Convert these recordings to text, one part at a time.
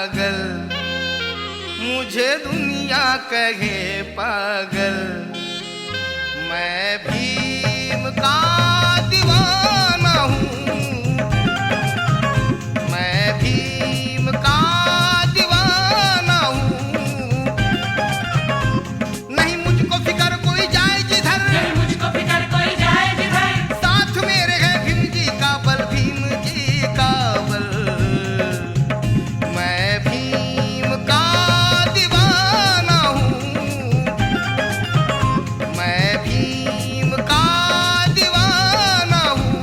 पागल, मुझे दुनिया कहे पागल। मैं भीम का दीवाना हूँ, मैं भीम का दीवाना हूँ। नहीं मुझको फिकर कोई जाए जिधर, नहीं मुझको फिकर कोई जाए जिधर, साथ मेरे है भीम जी का बल, भीम जी का बल। मैं भीम का दीवाना हूँ, मैं भीम का दीवाना हूँ।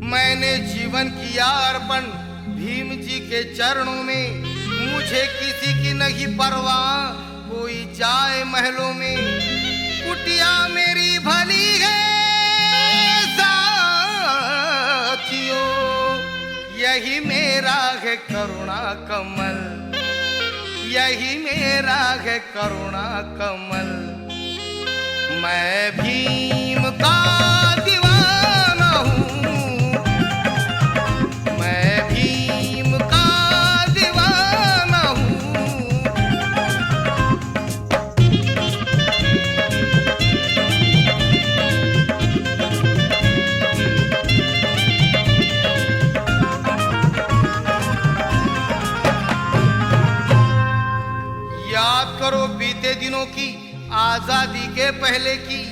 मैंने जीवन किया अर्पण भीम जी के चरणों में, मुझे किसी की नहीं परवाह, कोई जाए महलों में। कुटिया मेरी भली है साथियों, यही मेरा है करुणा कमल, यही मेरा है करुणा कमल। मैं भीम का दीवाना हूँ, मैं भीम का दीवाना हूँ। याद करो बीते दिनों की, आजादी के पहले की,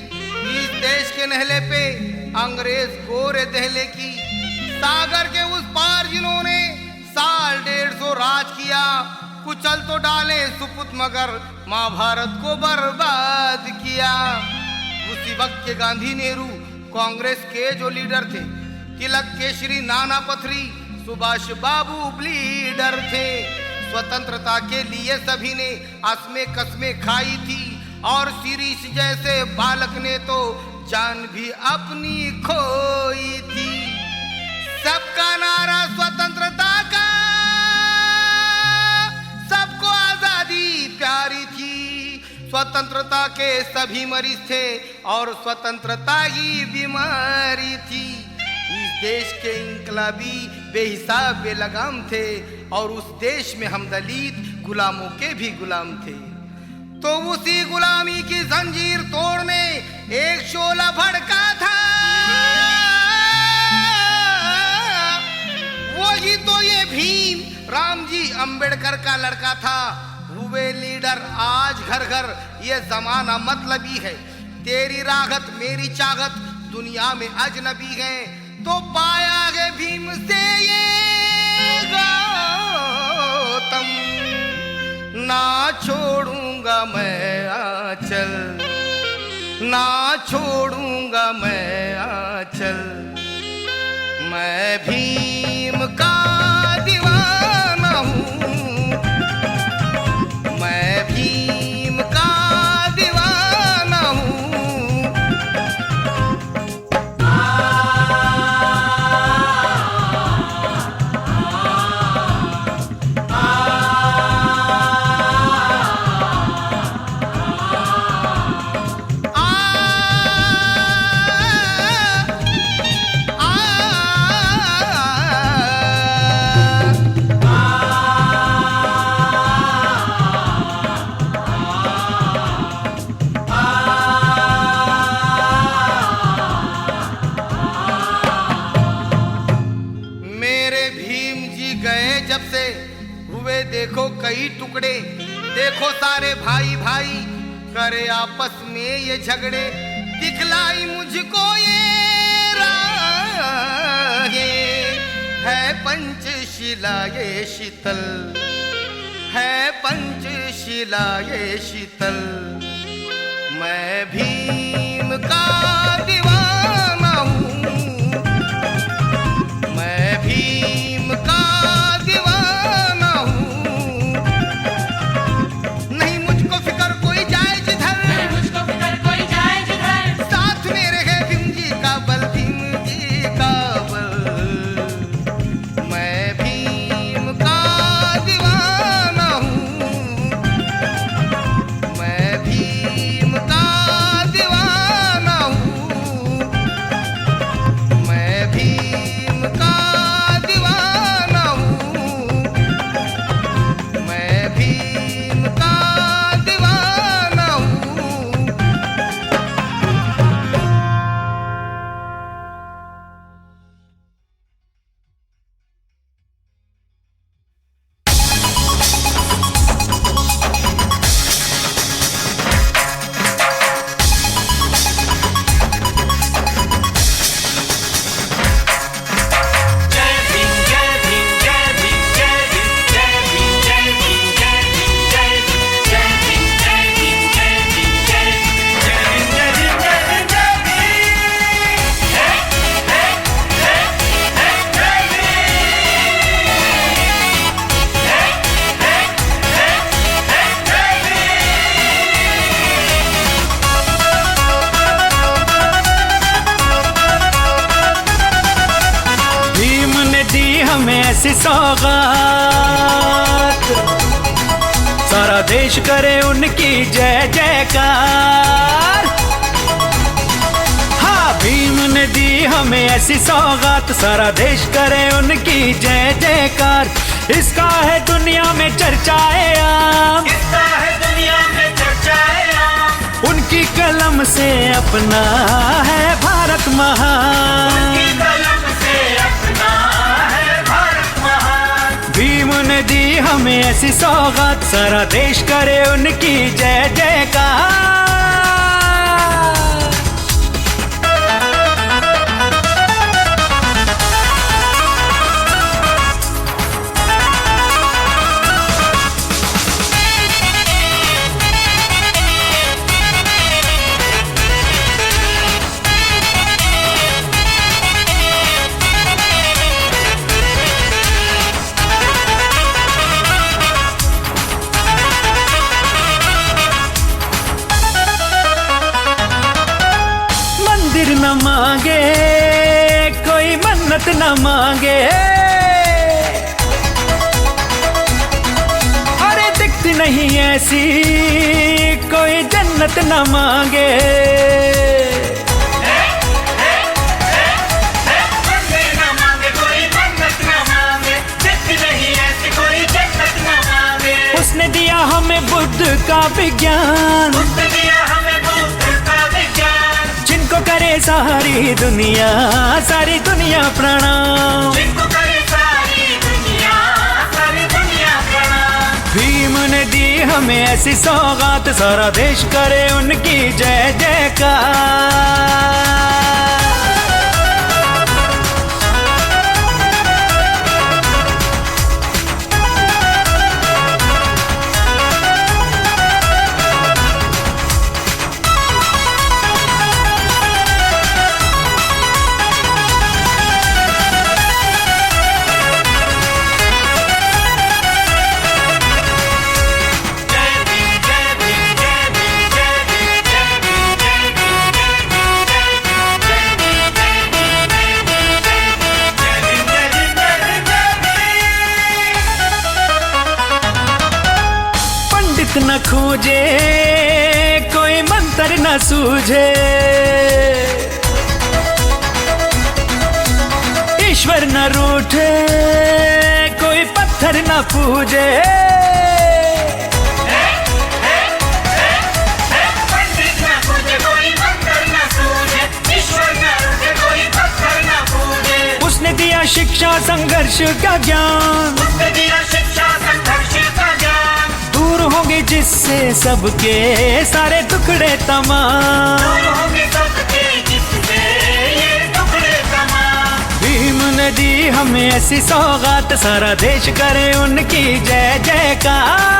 इस देश के नहले पे अंग्रेज गोरे दहले की। सागर के उस पार जिन्होंने 150 राज किया, कुचल तो डाले सुपुत मगर महाभारत को बर्बाद किया। उसी वक्त के गांधी नेहरू कांग्रेस के जो लीडर थे, तिलक केसरी नाना पथरी सुभाष बाबू लीडर थे। स्वतंत्रता के लिए सभी ने असमें कसमें खाई थी, और शिरीष जैसे बालक ने तो जान भी अपनी खोई थी। सबका नारा स्वतंत्रता का, सबको आजादी प्यारी थी। स्वतंत्रता के सभी मरीज थे और स्वतंत्रता ही बीमारी थी। इस देश के इनकलाबी बेहिसाब बेलगाम थे, और उस देश में हम दलित गुलामों के भी गुलाम थे। तो उसी गुलामी की जंजीर तोड़ने एक शोला भड़का था, वही तो ये भीम रामजी अंबेडकर का लड़का था। हुए लीडर आज घर घर, ये जमाना मतलबी है। तेरी राहत मेरी चाहत दुनिया में अजनबी है, तो पाया है भीम से ये गौतम। ना छोड़ूंगा मैं आंचल, ना छोड़ूंगा मैं आंचल। मैं भीम का दीवाना हूँ, मैं भीम का दीवाना हूँ। देखो कई टुकड़े, देखो सारे भाई भाई करे आपस में ये झगड़े। दिखलाई मुझको ये राहे, है पंचशिला ये शीतल, है पंचशिला ये शीतल। मैं भीम का दीवाना हूँ, ऐसी सौगात, सारा देश करे उनकी जय जयकार। हाँ, भीम ने दी हमें ऐसी सौगात, सारा देश करे उनकी जय जयकार। इसका है दुनिया में चर्चाए आम, इसका है दुनिया में चर्चाए आम। उनकी कलम से अपना है भारत महान, उनकी कलम से अपना है भारत महान। भीम ने दी हमें ऐसी सौगात, सारा देश करे उनकी जय जयकार। मंदिर न मांगे कोई मन्नत न मांगे, अरे दिखती नहीं ऐसी कोई जन्नत न मांगे। मंदिर न मांगे कोई मन्नत न मांगे, जिद्द नहीं ऐसी कोई जन्नत न मांगे। उसने दिया हमें बुद्ध का विज्ञान, उसने दिया हमें बुद्ध का विज्ञान। जिनको करे सारी दुनिया प्रणाम, जिनको करे सारी दुनिया प्रणाम। भीम ने दी हमें ऐसी सौगात, सारा देश करे उनकी जय जयकार। जय भीम जय भीम जय भीम जय भीम जय भीम जय भीम जय भीम जय भीम जय भीम जय भीम जय भीम जय भीम। पंडित न खोजे कोई मंत्र न सूझे, ईश्वर न रूठे कोई पत्थर न पूजे। पंडित न पूजे कोई मंत्र न सूझे, ईश्वर न रूठे कोई पत्थर न पूजे। उसने दिया शिक्षा संघर्ष का ज्ञान, उसने दिया शिक्षा संघर्ष का ज्ञान। दूर होगी जिससे सबके सारे टुकड़े तमाम, दूर होंगे सबके जिससे ये टुकड़े तमाम। भीम ने दी हमें ऐसी सौगात, सारा देश करे उनकी जय जयकार।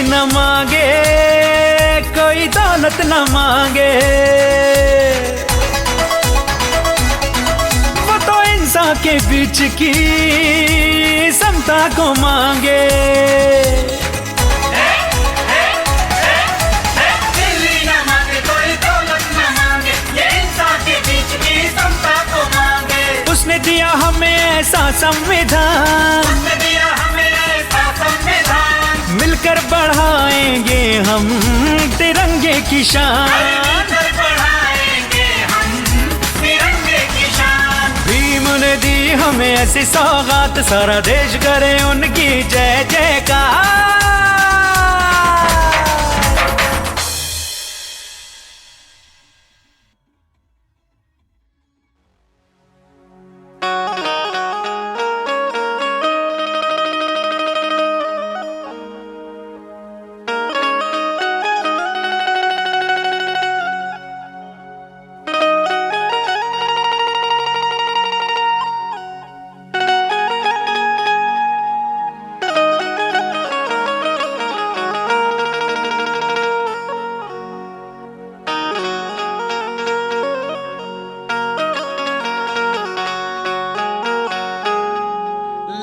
न मांगे कोई दौलत न मांगे, वो तो इंसान के बीच की समता को मांगे। दिल्ली न मांगे कोई दौलत न मांगे, ये इंसान के बीच की समता को मांगे। उसने दिया हमें ऐसा संविधान, उसने दिया हमें ऐसा संविधान। मिलकर बढ़ाएंगे हम तिरंगे की शान, मिलकर बढ़ाएंगे हम तिरंगे की शान। भीम ने दी हमें ऐसी सौगात, सारा देश करे उनकी जय जयकार।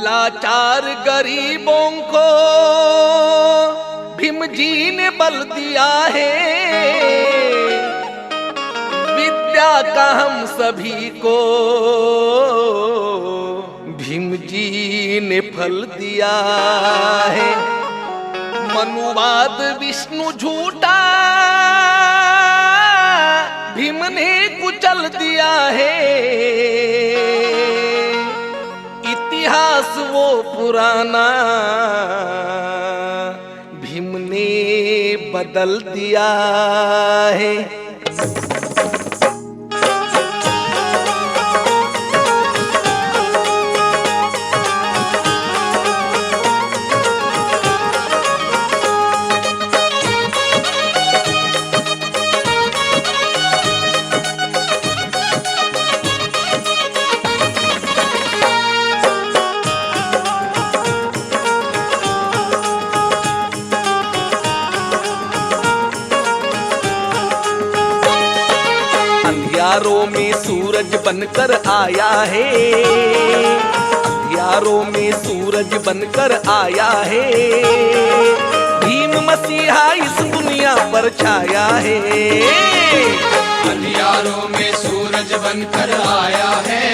लाचार गरीबों को भीम जी ने बल दिया है, विद्या का हम सभी को भीम जी ने फल दिया है। मनुवाद विष्णु झूठा भीम ने कुचल दिया है, इतिहास वो पुराना भीम ने बदल दिया है। अंधियारों में सूरज बनकर आया है, अंधियारों में सूरज बनकर आया है, भीम मसीहा इस दुनिया पर छाया है। अंधियारों में सूरज बनकर आया है,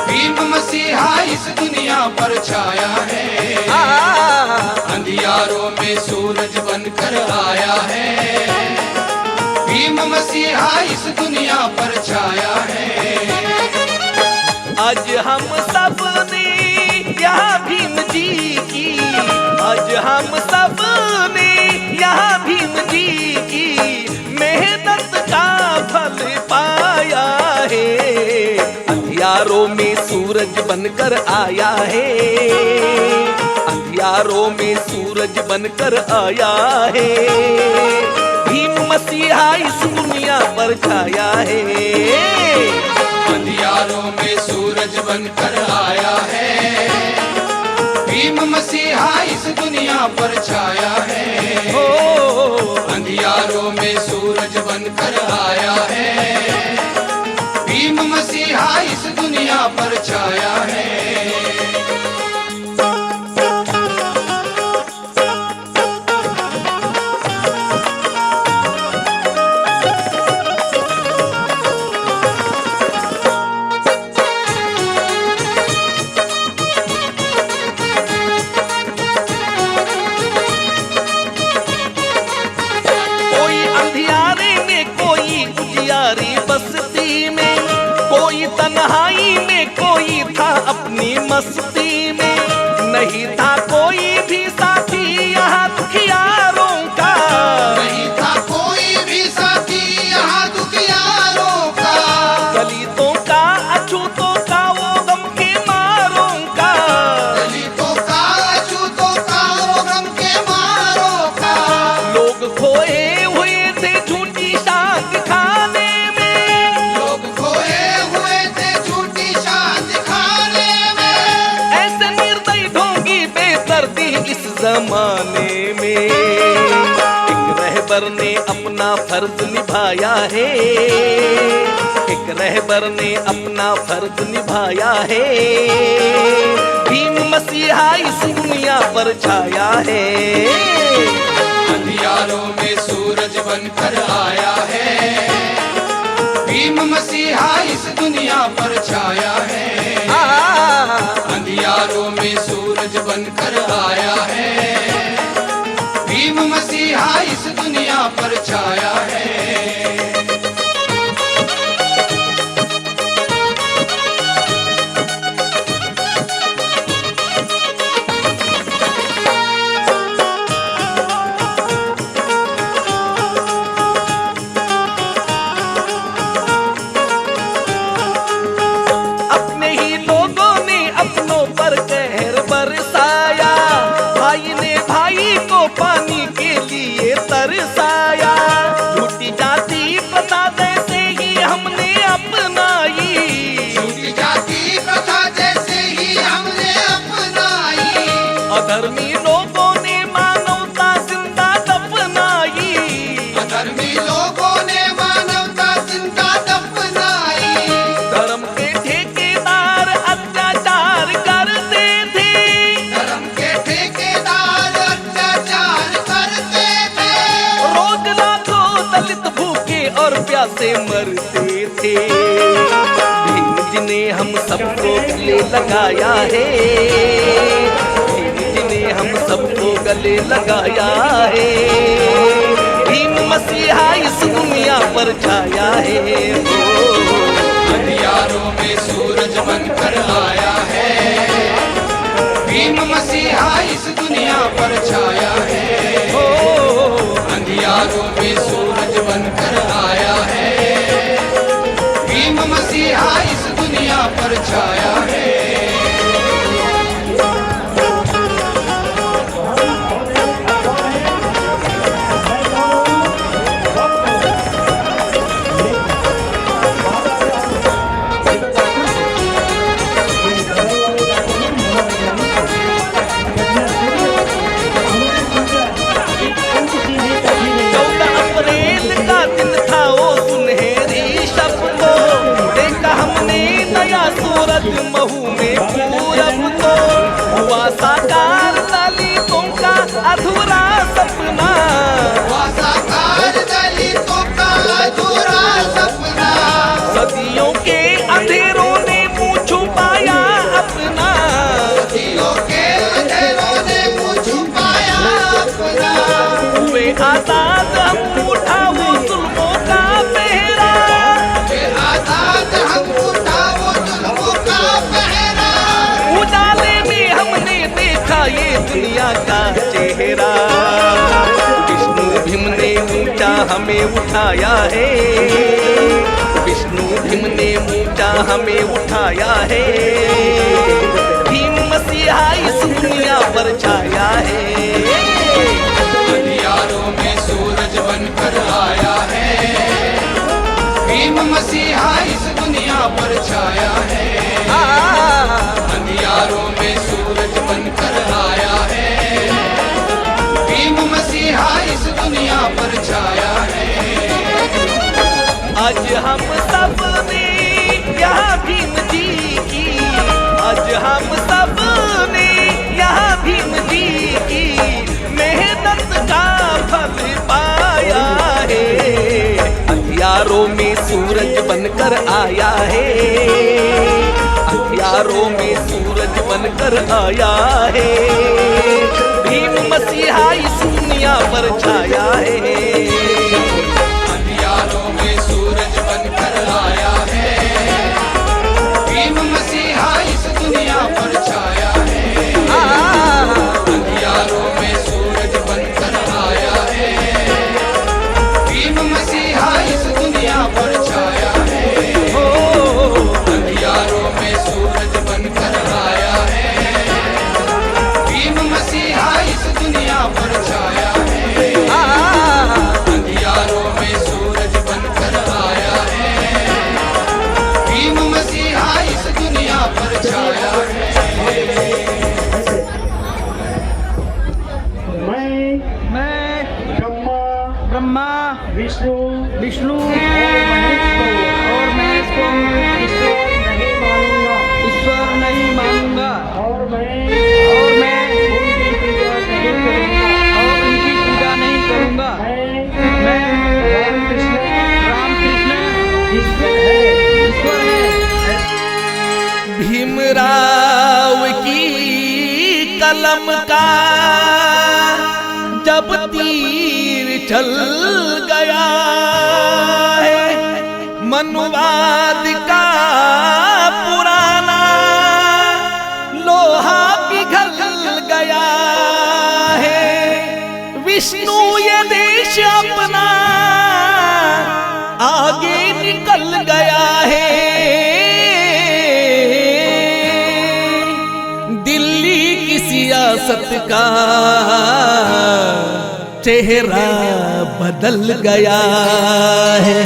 भीम मसीहा इस दुनिया पर छाया है। अंधियारों में सूरज बनकर आया है, भीम मसीहा इस दुनिया पर छाया है। आज हम सब ने यहाँ भीम जी की, आज हम सब ने यहाँ भीम जी की मेहनत का फल पाया है। अंधियारों में सूरज बनकर आया है, अंधियारों में सूरज बनकर आया है, भीम मसीहा इस दुनिया पर छाया है। अंधियारों में सूरज बनकर आया है, भीम मसीहा इस दुनिया पर छाया है। अंधियारों में सूरज बनकर आया है, भीम मसीहा इस दुनिया पर छाया है। बस्ती में कोई तन्हाई में, कोई था अपनी मस्ती में, नहीं था कोई भी साथी यहाँ दुखियारों का, नहीं था कोई भी साथी यहाँ दुखियारों का, दलितों का अछूतों का वो गम के मारों का, दलितों का अछूतों का वो गम के मारों का। लोग खोए हुए थे झूठी शान दिखाने, इस जमाने में एक रहबर ने अपना फर्ज निभाया है, एक रहबर ने अपना फर्ज निभाया है, भीम मसीहा इस दुनिया पर छाया है। अंधियारों में सूरज बनकर आया है, भीम मसीहा इस दुनिया पर छाया है। अंधियारों में सूरज बनकर आया है, भीम मसीहा इस दुनिया पर छाया है। अपने ही लोगों ने अपनों पर कहर बरसाया, भाई ने भाई को पानी के लिए तरसाया, झूठी जाति प्रथा जैसे ही हमने अपनाई, झूठी जाति प्रथा जैसे ही हमने अपनाई, अधर्मी लोगों ने मानवता जिंदा दफनाई, अधर्मी लोगों ने मानवता जिंदा दफनाई, धर्म के ठेकेदार अत्याचार कर से मरते थे। भीम जी ने हम सबको गले लगाया है, भीम जी ने हम सबको गले लगाया है। भीम मसीहा इस दुनिया पर छाया है। अंधियारों में सूरज बनकर आया है, भीम मसीहा इस दुनिया पर छाया है। अंधियारों में सूरज बनकर आया है, भीम मसीहा इस दुनिया पर छाया है। महू में पूरब तो हुआ साकार दलितों का अधूरा सपना, हुआ साकार दलितों का अधूरा सपना। सदियों के अंधेरों ने मुँह छुपाया अपना, सदियों के अंधेरों ने मुँह छुपाया अपना। हुए आजाद हम उठाओ जुल्मों का पहरा, आजाद हम उठाओ जुल्मों का पहरा। उजाले में हमने देखा ये दुनिया का चेहरा। विष्णु भीम ने ऊंचा हमें उठाया है, विष्णु भीम ने ऊंचा हमें उठाया है। भीम मसीहा इस दुनिया पर छाया है। अंधियारों में सूरज बनकर आया है, भीम मसीहा इस दुनिया पर छाया है। अंधियारों में सूरज बनकर आया है, भीम मसीहा इस दुनिया पर छाया है। आज हम सब ने यहाँ भीम जी की, आज हम सब ने यहाँ भीम जी की मेहनत का फल पाया है। अंधियारों में सूरज बनकर आया है, अंधियारों में सूरज बनकर आया है। भीम मसीहा इस दुनिया पर छाया है। अंधियारों में सूरज बनकर आया है, भीम मसीहा इस दुनिया पर छाया है। अंधियारों में सूरज बनकर आया है, भीम मसीहा इस दुनिया पर छाया है। अंधियारों में सूरज बनकर आया है, भीम मसीहा इस दुनिया पर छाया है। अंधियारों में सूरज बनकर आया है, भीम मसीहा इस दुनिया पर छाया है। मैं ब्रह्मा विष्णु विष्णु और महेश को ईश्वर नहीं मानूंगा और मैं और मैं उनकी पूजा नहीं करूंगा। और उनकी पूजा नहीं करूंगा। मैं रामकृष्ण रामकृष्ण ईश्वर है। भीमराव की कलम का जब तीर चल गया है, मनुवाद का पुराना लोहा पिघल गया है। विष्णु ये देश अपना आगे निकल गया है। दिल्ली की सियासत का चेहरा बदल गया है।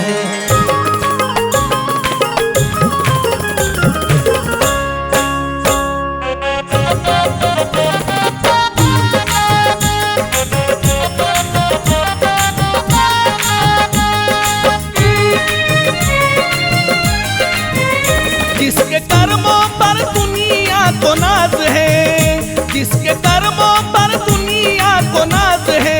जिसके कर्मों पर दुनिया को नाज है, जिसके कर्मों पर दुनिया को नाज है।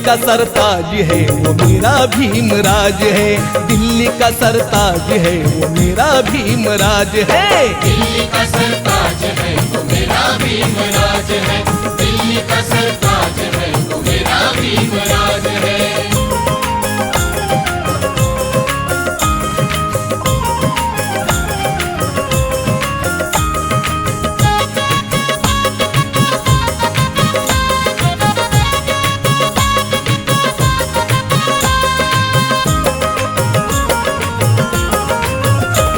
का सरताज है वो मेरा भीमराज है, दिल्ली का सरताज है वो मेरा भीमराज है। दिल्ली का सरताज है वो मेरा भीमराज है, दिल्ली का सरताज है वो मेरा भीमराज है।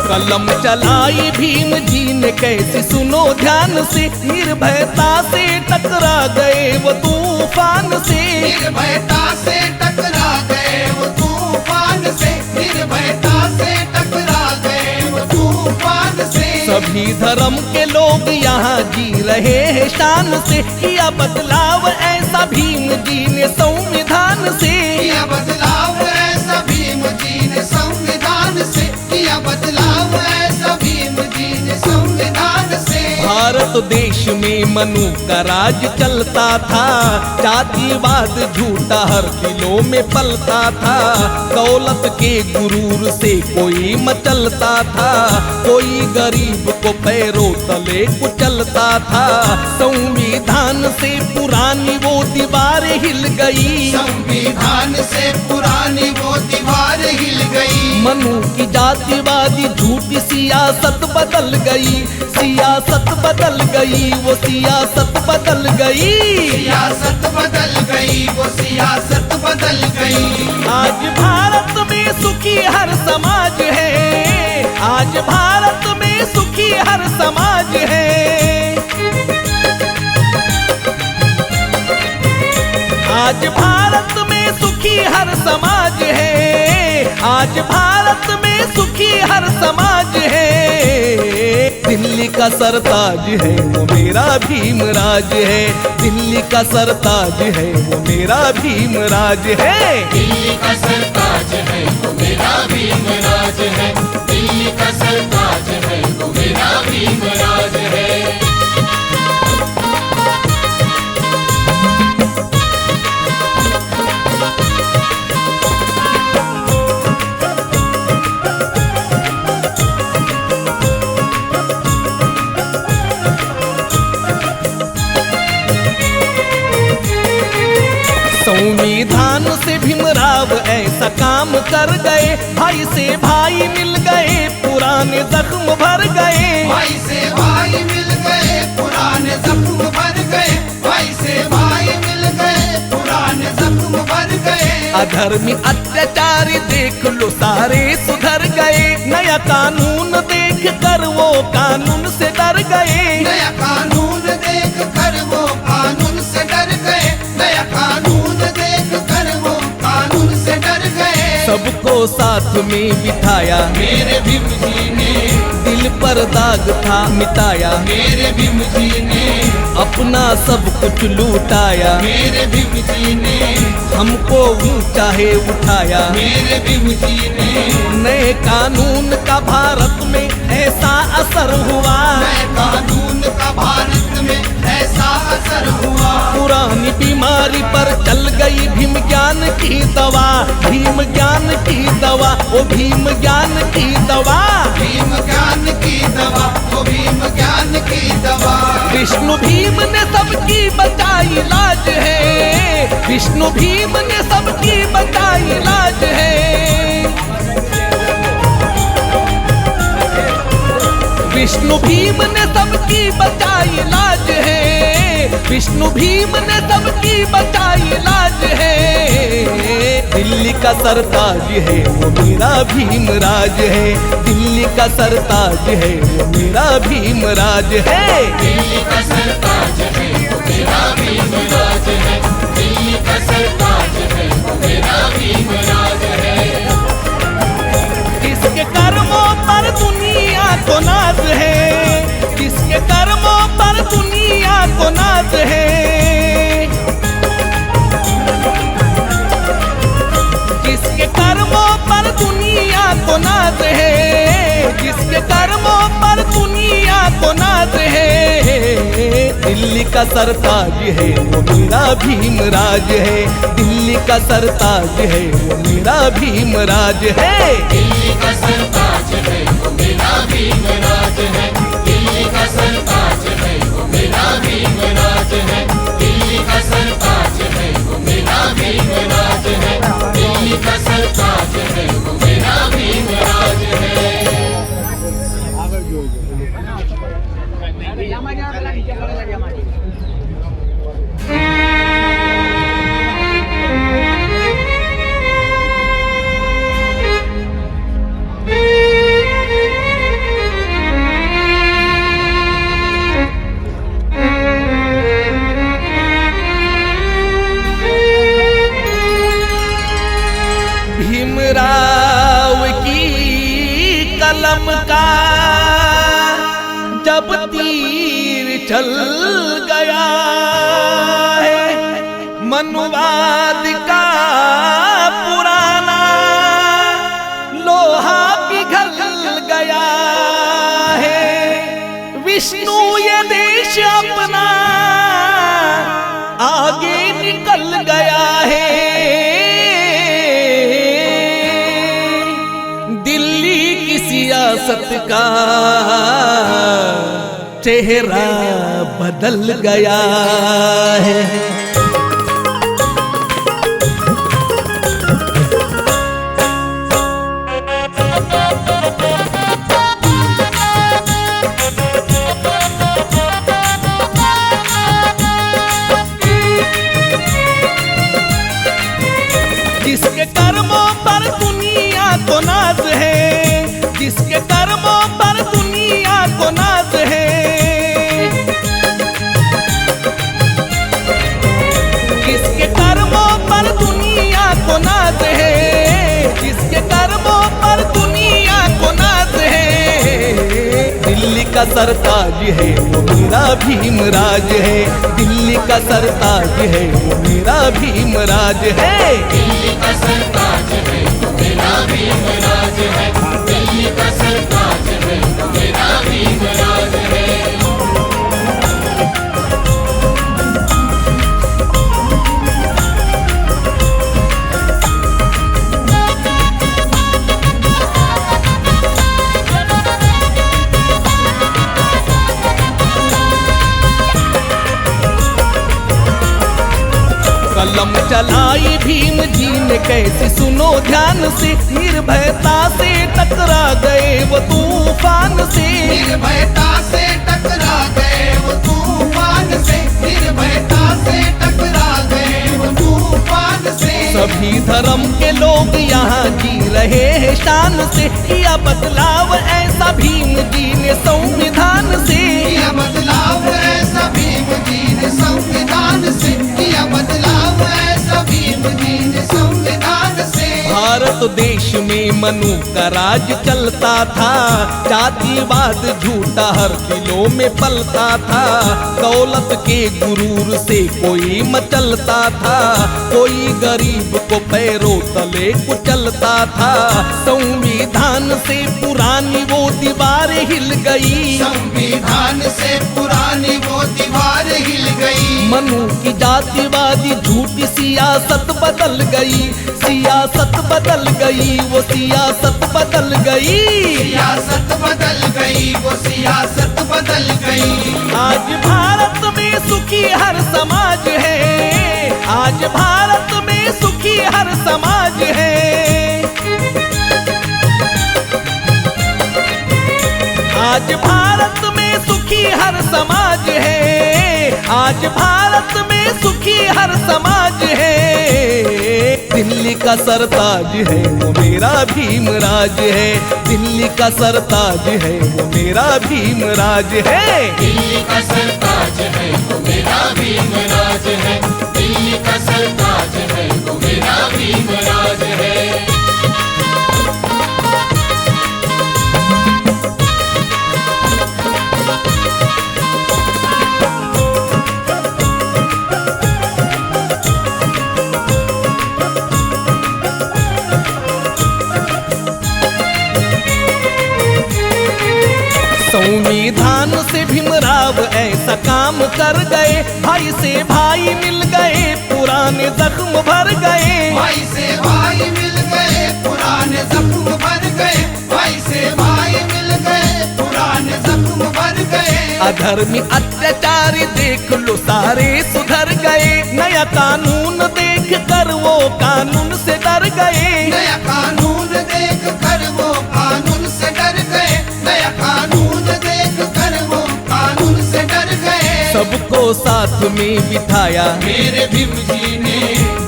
कलम चलाई भीम जी ने कैसे सुनो ध्यान से, निर्भयता से टकरा गए वो तूफान से। निर्भयता से टकरा गए वो तूफान से, निर्भयता से टकरा गए वो तूफान से। सभी धर्म के लोग यहाँ जी रहे हैं शान से, किया बदलाव ऐसा भीम जी ने संविधान से। किया बदलाव ऐसा भीम जी ने संविधान से, किया बदलाव ऐसा भीम जी ने संविधान से। भारत देश में मनु का राज चलता था, जातिवाद झूठा हर दिलों में पलता था। दौलत के गुरूर से कोई मचलता था, कोई गरीब को पैरों तले कुचलता था। संविधान से पुरानी वो दीवार हिल गई, संविधान से पुरानी वो दीवार हिल गई। मनु की जातिवादी झूठी सियासत बदल गई, सियासत बदल गई, वो सियासत बदल गई। सियासत बदल गई, वो सियासत बदल गई। आज भारत में सुखी हर समाज है, आज भारत में सुखी हर समाज है। आज भारत में सुखी हर समाज है, आज भारत में सुखी हर समाज है। दिल्ली का सरताज है वो मेरा भीमराज है, दिल्ली का सरताज है वो मेरा भीमराज है। दिल्ली का सरताज है वो मेरा भीमराज है, दिल्ली का सरताज है वो मेरा भीमराज है। संविधान से भीमराव ऐसा काम कर गए, भाई से भाई मिल गए, पुराने जख्म भर गए। भाई से भाई मिल गए, पुराने जख्म भर गए। भाई से भाई मिल गए, पुराने जख्म भर गए। अधर्मी अत्याचारी देख लो सारे सुधर गए, नया कानून देख कर वो कानून से डर गए। नया कानून देख कर वो कानून से डर गए, नया कानून देख कर वो कानून से डर गए। सबको साथ में बिठाया मेरे भीम जी ने, दिल पर दाग था मिटाया, मेरे भीम जी ने अपना सब कुछ लूटाया। मेरे भीम जी ने हमको ऊंचा है उठाया, मेरे भीम जी ने नए कानून का भारत में ऐसा असर हुआ, नए कानून का भारत में ऐसा असर हुआ। पुरानी बीमारी पर चल गई भीम ज्ञान की दवा, भीम ज्ञान की दवा, ओ भीम ज्ञान की दवा। भीम ज्ञान की दवा, वो भीम ज्ञान की दवा। विष्णु भीम ने सबकी बचाई लाज है, विष्णु भीम ने सबकी बचाई लाज है। विष्णु भीम ने सबकी बचाई लाज है, विष्णु भीम ने सबकी बचाई लाज है। दिल्ली का सरताज है वो मेरा भीमराज है, दिल्ली का सरताज है वो मेरा भीमराज है। दिल्ली का सरताज है वो मेरा भीमराज है, दिल्ली का सरताज है वो मेरा भीमराज है। किसके कर्मों पर दुनिया को नाज है, किसके कर्मों पर दुनिया को नाज है। जिसके कर्मों पर दुनिया को नाज है, जिसके कर्मों पर दुनिया को नाज है। दिल्ली का सरताज है वो मेरा भीमराज है, दिल्ली का सरताज है वो मेरा भीमराज है। दिल्ली का सरताज है वो मेरा भीमराज है, दिल्ली का सरताज है वो मेरा भीमराज है, दिल्ली का सरताज है वो मेरा भीमराज है, दिल्ली का सरताज है वो मेरा भीमराज है। भीमराव की कलम का जब तीर चल गया है, मनुवाद का पुराना लोहा पिघल गया है। विष्णु ये देश अपना आगे निकल गया है, सियासत का चेहरा बदल गया है। जिसके कर्मों पर दुनिया को नाज है, जिसके कर्मों पर दुनिया को नाज है, जिसके कर्मों पर दुनिया को नाज है, जिसके कर्मों पर दुनिया को नाज है। दिल्ली का सरताज है वो मेरा भीमराज है, दिल्ली का सरताज है वो मेरा भीमराज है। दिल्ली का सरताज है वो मेरा भीमराज है, दिल्ली का सरताज है वो मेरा भीमराज है। कलम चलाई भीम जी ने कैसे, सुनो ध्यान से, निर्भयता से टकरा गए वो तूफान से, निर्भयता से टकरा गए वो तूफान से, निर्भयता से टकरा गए वो तूफान से। सभी धर्म के लोग यहाँ जी रहे हैं शान से, किया बदलाव ऐसा भीम जी ने संविधान से, किया बदलाव ऐसा भीम जी ने संविधान से, किया बदलाव ऐसा भीम जी ने संविधान से। भारत देश में मनु का राज चलता था, जातिवाद झूठा हर दिलों में पलता था, दौलत के गुरूर से कोई मचलता था, कोई गरीब को पैरों तले कुचलता था। संविधान से पुरानी वो दीवार हिल गई, संविधान से पुरानी वो दीवार हिल गई। मनु की जातिवादी झूठी सियासत बदल गई, सियासत बदल गई, वो सियासत बदल गई, सियासत बदल गई, वो सियासत बदल गई। आज भारत में सुखी हर समाज है, आज भारत में सुखी हर समाज है। आज भारत में सुखी हर समाज है, आज भारत में सुखी हर समाज है। दिल्ली का सरताज है वो मेरा भीमराज है, दिल्ली का सरताज है वो मेरा भीमराज है। दिल्ली का सरताज है वो मेरा भीमराज है, दिल्ली का सरताज है वो मेरा भीमराज है। संविधान से भीमराव ऐसा काम कर गए, भाई से भाई मिल गए, पुराने जख्म भर गए। भाई से भाई मिल गए, पुराने जख्म भर गए, भाई से भाई मिल गए, पुराने जख्म भर गए। अधर्मी अत्याचारी देख लो सारे सुधर गए, नया कानून देख कर वो कानून से डर गए। नया कानून देख कर वो कानून से डर गए, नया कानून देख कर वो कानून से डर गए। सबको साथ में बिठाया मेरे भीम जी ने,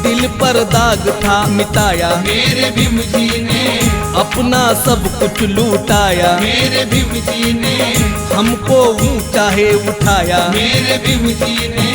दिल पर दाग था मिटाया, मेरे भीम जी ने, अपना सब कुछ लूटाया। मेरे भीम जी ने, हमको ऊंचा है उठाया, मेरे भीम जी ने।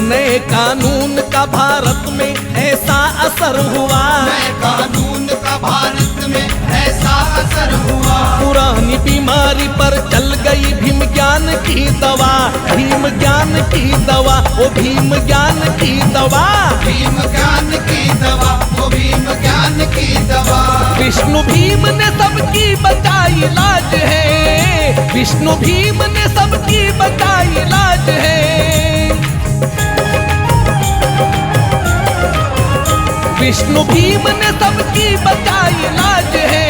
नए कानून का भारत में ऐसा असर हुआ, नए कानून का भारत में ऐसा असर हुआ। पुरानी बीमारी पर चल गई भीम ज्ञान की दवा, भीम ज्ञान की दवा, ओ भीम ज्ञान की दवा। भीम ज्ञान की दवा, वो भीम ज्ञान की दवा। विष्णु भीम ने सबकी बचाई लाज है, विष्णु भीम ने सबकी बचाई लाज है। विष्णु भीम ने सबकी बचाई लाज है,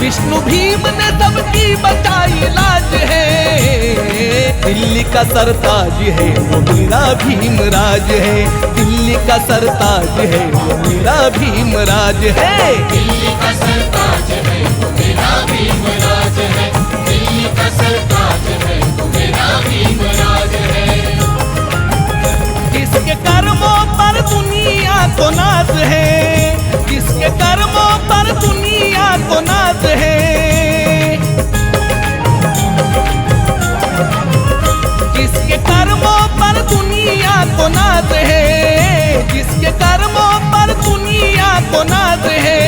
विष्णु भीम ने सबकी बचाई लाज है। दिल्ली का सरताज है वो मेरा भीम राज है, दिल्ली का सरताज है वो मेरा भीम राज है। दिल्ली का सरताज है वो मेरा भीम राज है, दिल्ली का सरताज है वो मेरा भीम राज है। जिसके कर्मों पर दुनिया को नाज है, जिसके कर्मों पर दुनिया को नाज है। जिसके कर्मों पर दुनिया को नाज है, जिसके कर्मों पर दुनिया को नाज है।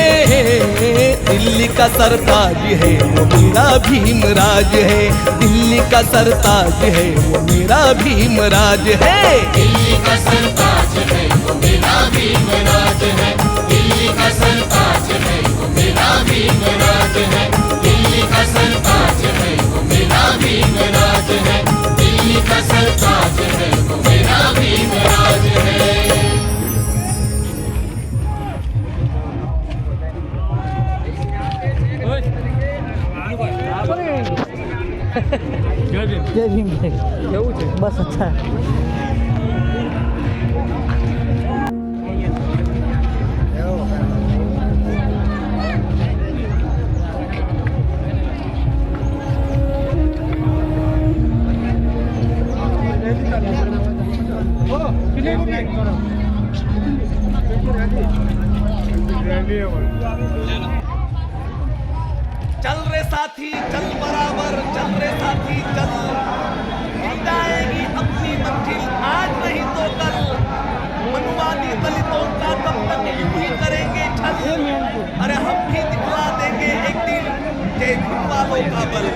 दिल्ली का सरताज है वो मेरा भीम राज है, दिल्ली का सरताज है वो मेरा भीम राज है। दिल्ली का सरताज है वो मेरा भीम राज है, दिल्ली का सरताज है वो मेरा भीम राज है, दिल्ली का सरताज है वो मेरा भीम राज है, दिल्ली का सरताज है वो मेरा भीम राज है। जय भीम बस अच्छा है। चल रे साथी चल बराबर, चल रे साथी चल, मिल जाएगी अपनी मंजिल आज नहीं तो कल। मनुवादी दलितों का कब तक यूं ही करेंगे छल, अरे हम भी दिखला देंगे एक दिन जय भीम वालों का बल।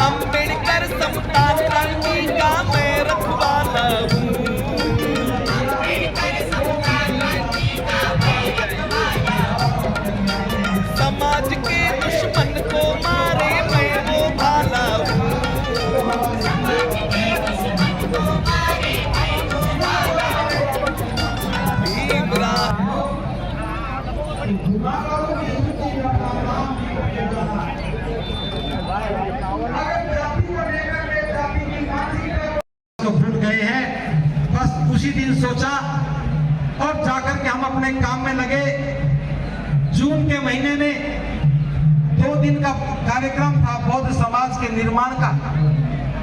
अंबेडकर समता क्रांति का मैं रखवाला हूँ, समाज के दुश्मन को मारे मैं वो भाला हूँ। भीमराव तो भूल गए हैं, बस उसी दिन सोचा और जाकर के हम अपने काम में लगे। जून के महीने में 2 दिन का कार्यक्रम था बौद्ध समाज के निर्माण का,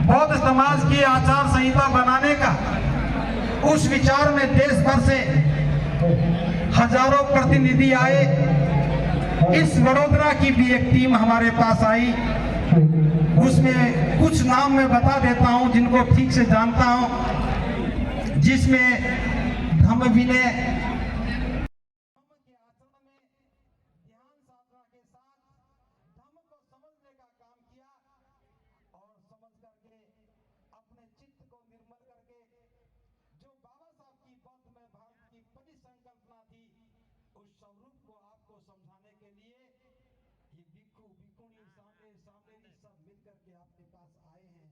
बौद्ध समाज की आचार संहिता बनाने का। उस विचार में देश भर से हजारों प्रतिनिधि आए। इस वडोदरा की भी एक टीम हमारे पास आई, उसमें कुछ नाम मैं बता देता हूं जिनको ठीक से जानता हूं, जिसमें हम विनय बाबा साहब की बौद्ध में भारत की परिसंकल्पना थी, उस स्वरूप को आपको समझाने के लिए ये भिक्षु भिक्षुणी सामने सब मिलकर के आपके पास आए हैं।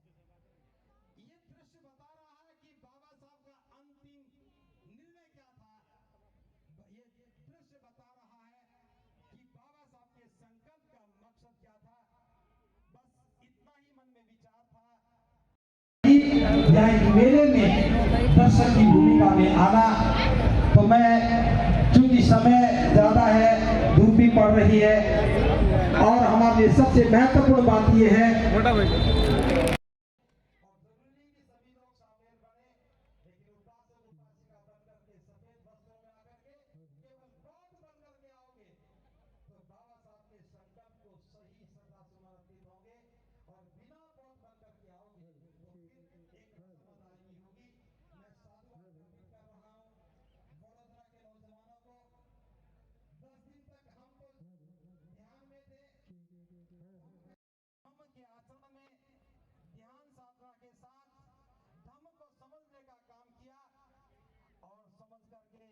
ये दृश्य बता रहा है कि बाबा साहब का अंतिम निर्णय क्या था। ये दृश्य बता रहा है कि बाबा साहब के संकल्प का मकसद क्या था। बस इतना ही मन में विचार था। यहाँ मेले में दर्शक की भूमिका में आना, तो मैं चूंकि समय ज्यादा है, धूप भी पड़ रही है और हमारे लिए सबसे महत्वपूर्ण बात यह है के आचरण में ध्यान साधना के साथ धम्म को समझने का काम किया और समझ करके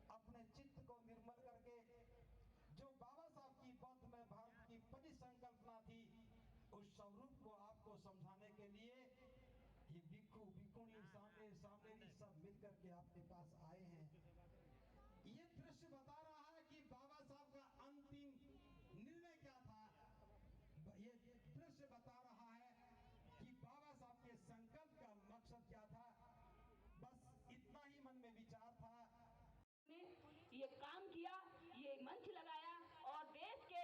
अपने चित्त को निर्मल करके जो बाबा साहब की बौद्ध में भारत की परिसंकल्पना थी, उस स्वरूप को आपको समझाने के लिए ये भिक्षु भिक्षुणी सामने सब मिलकर के आपके पास आए हैं। ये दृश्य बता रहा है कि बाबा साहब का अंतिम निर्णय क्या था। ये दृश्य बता रहा है कि बाबा साहब के संकल्प का मकसद क्या था। बस इतना ही मन में विचार था। ये काम किया, ये मंच लगाया और देश के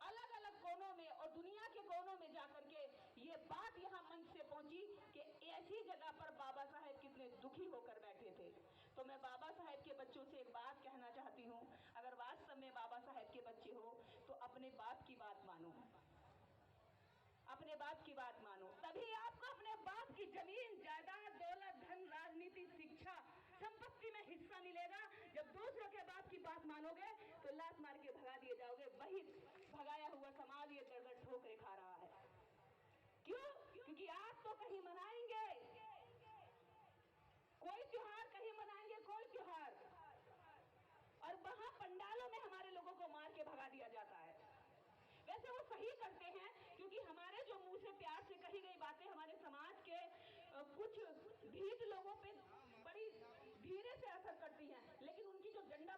अलग अलग कोनों में और दुनिया के कोनों में जाकर के ये बात यहाँ मंच से पहुंची कि ऐसी जगह पर बाबा साहेब कितने दुखी होकर बैठे थे। तो मैं बाबा साहेब के बच्चों से एक बात कहना चाहती हूँ, अगर वास्तव में बाबा साहेब के बच्चे हो तो अपने बाप की बात मानो, अपने बाप की बात मानो, तभी आपको अपने बाप की जमीन जायदाद दौलत धन राजनीति शिक्षा संपत्ति में हिस्सा मिलेगा। जब दूसरों के बाप की बात मानोगे तो लात मार के भगा दिए जाओगे। वही भगाया हुआ समाज ये दर दर ठोकरे खा रहा है। क्यों? क्योंकि आप तो कहीं मनाएंगे कोई त्योहार, कहीं मनाएंगे कोई त्योहार, और वहां पंडालों में हमारे लोगों को मार के भगा दिया जाता है। वैसे वो सही करते हैं, क्योंकि हमारे जो मुंह से प्यार से कही गई बातें हमारे समाज के कुछ